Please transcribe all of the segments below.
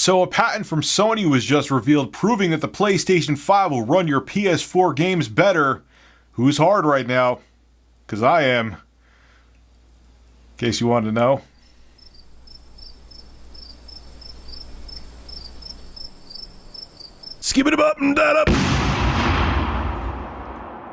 So a patent from Sony was just revealed proving that the PlayStation 5 will run your PS4 games better. Who's hard right now? Because I am. In case you wanted to know. Skip it up and that up.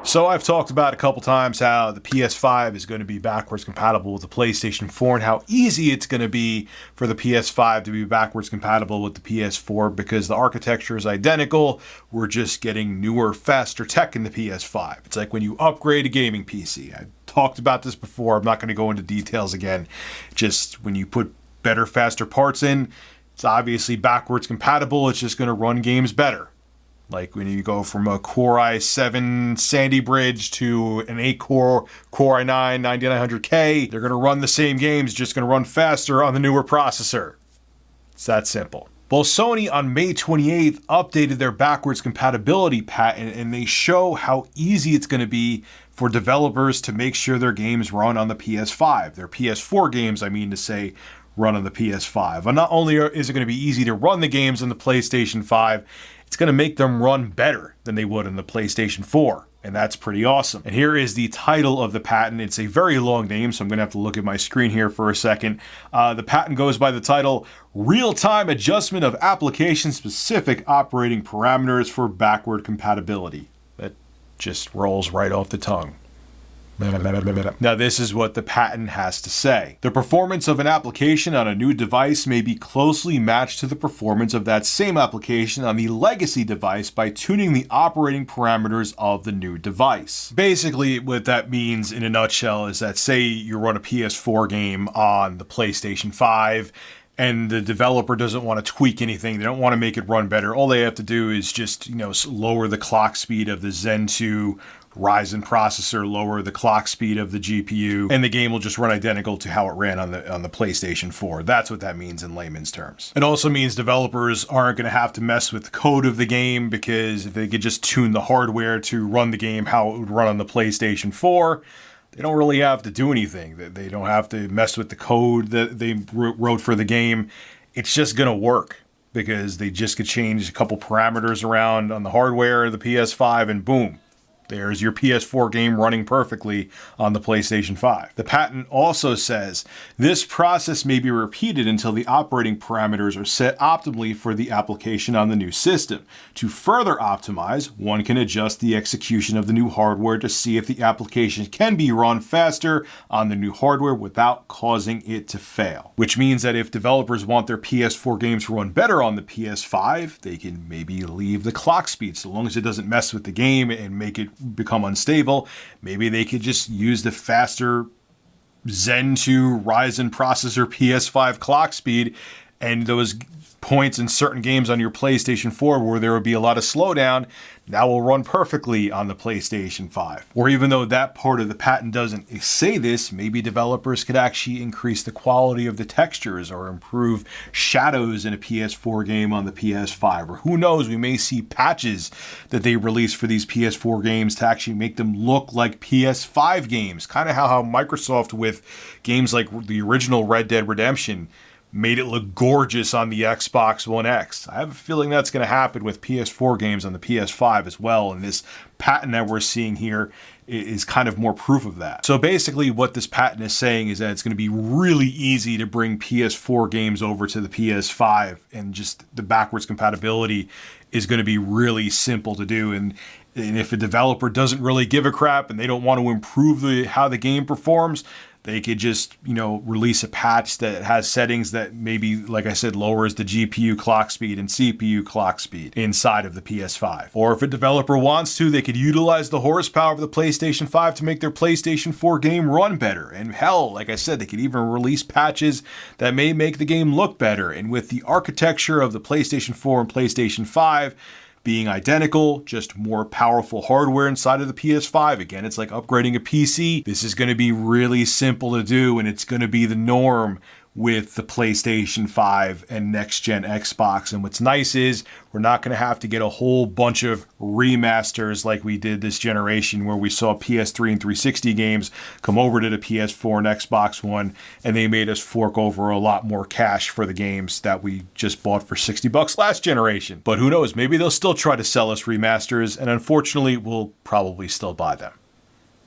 So I've talked about a couple times how the PS5 is going to be backwards compatible with the PlayStation 4 and how easy it's going to be for the PS5 to be backwards compatible with the PS4 because the architecture is identical. We're just getting newer, faster tech in the PS5. It's like when you upgrade a gaming PC. I talked about this before. I'm not going to go into details again. Just when you put better, faster parts in, it's obviously backwards compatible. It's just going to run games better. Like when you go from a Core i7 Sandy Bridge to an 8-core Core i9 9900K, they're going to run the same games, just going to run faster on the newer processor. It's that simple. Well, Sony on May 28th updated their backwards compatibility patent, and they show how easy it's going to be for developers to make sure their games run on the PS5. Their PS4 games, I mean to say, run on the PS5. And not only is it going to be easy to run the games on the PlayStation 5, it's going to make them run better than they would on the PlayStation 4. And that's pretty awesome. And here is the title of the patent. It's a very long name, so I'm going to have to look at my screen here for a second. The patent goes by the title, Real-Time Adjustment of Application-Specific Operating Parameters for Backward Compatibility. That just rolls right off the tongue. Now this is what the patent has to say. The performance of an application on a new device may be closely matched to the performance of that same application on the legacy device by tuning the operating parameters of the new device. Basically, what that means in a nutshell is that say you run a PS4 game on the PlayStation 5 and the developer doesn't want to tweak anything, they don't want to make it run better, all they have to do is just, lower the clock speed of the Zen 2 Ryzen processor, lower the clock speed of the GPU, and the game will just run identical to how it ran on the PlayStation 4. That's what that means in layman's terms. It also means developers aren't going to have to mess with the code of the game because if they could just tune the hardware to run the game how it would run on the PlayStation 4, they don't really have to do anything. They don't have to mess with the code that they wrote for the game. It's just going to work because they just could change a couple parameters around on the hardware of the PS5 and boom. There's your PS4 game running perfectly on the PlayStation 5. The patent also says, this process may be repeated until the operating parameters are set optimally for the application on the new system. To further optimize, one can adjust the execution of the new hardware to see if the application can be run faster on the new hardware without causing it to fail. Which means that if developers want their PS4 games to run better on the PS5, they can maybe leave the clock speed so long as it doesn't mess with the game and make it become unstable. Maybe they could just use the faster Zen 2 Ryzen processor PS5 clock speed, and those points in certain games on your PlayStation 4 where there would be a lot of slowdown now will run perfectly on the PlayStation 5. Or even though that part of the patent doesn't say this, maybe developers could actually increase the quality of the textures or improve shadows in a PS4 game on the PS5. Or who knows, we may see patches that they release for these PS4 games to actually make them look like PS5 games. Kind of how Microsoft with games like the original Red Dead Redemption made it look gorgeous on the Xbox One X. I have a feeling that's going to happen with PS4 games on the PS5 as well, and this patent that we're seeing here is kind of more proof of that. So basically what this patent is saying is that it's going to be really easy to bring PS4 games over to the PS5, and just the backwards compatibility is going to be really simple to do. And if a developer doesn't really give a crap and they don't want to improve how the game performs, they could just, release a patch that has settings that maybe, like I said, lowers the GPU clock speed and CPU clock speed inside of the PS5. Or if a developer wants to, they could utilize the horsepower of the PlayStation 5 to make their PlayStation 4 game run better. And hell, like I said, they could even release patches that may make the game look better. And with the architecture of the PlayStation 4 and PlayStation 5 being identical, just more powerful hardware inside of the PS5. Again, it's like upgrading a PC. This is going to be really simple to do, and it's going to be the norm with the PlayStation 5 and next-gen Xbox. And what's nice is we're not going to have to get a whole bunch of remasters like we did this generation, where we saw PS3 and 360 games come over to the PS4 and Xbox One, and they made us fork over a lot more cash for the games that we just bought for $60 last generation. But who knows, maybe they'll still try to sell us remasters, and unfortunately, we'll probably still buy them.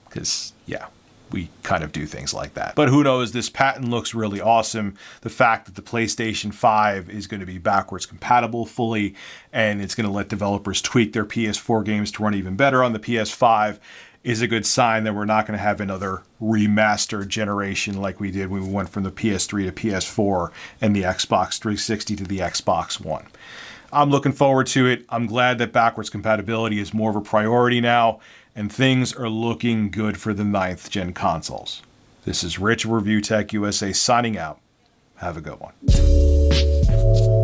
Because, yeah, we kind of do things like that. But who knows, this patent looks really awesome. The fact that the PlayStation 5 is going to be backwards compatible fully, and it's going to let developers tweak their PS4 games to run even better on the PS5 is a good sign that we're not going to have another remastered generation like we did when we went from the PS3 to PS4 and the Xbox 360 to the Xbox One. I'm looking forward to it. I'm glad that backwards compatibility is more of a priority now, and things are looking good for the 9th gen consoles. This is Rich, Review Tech USA, signing out. Have a good one.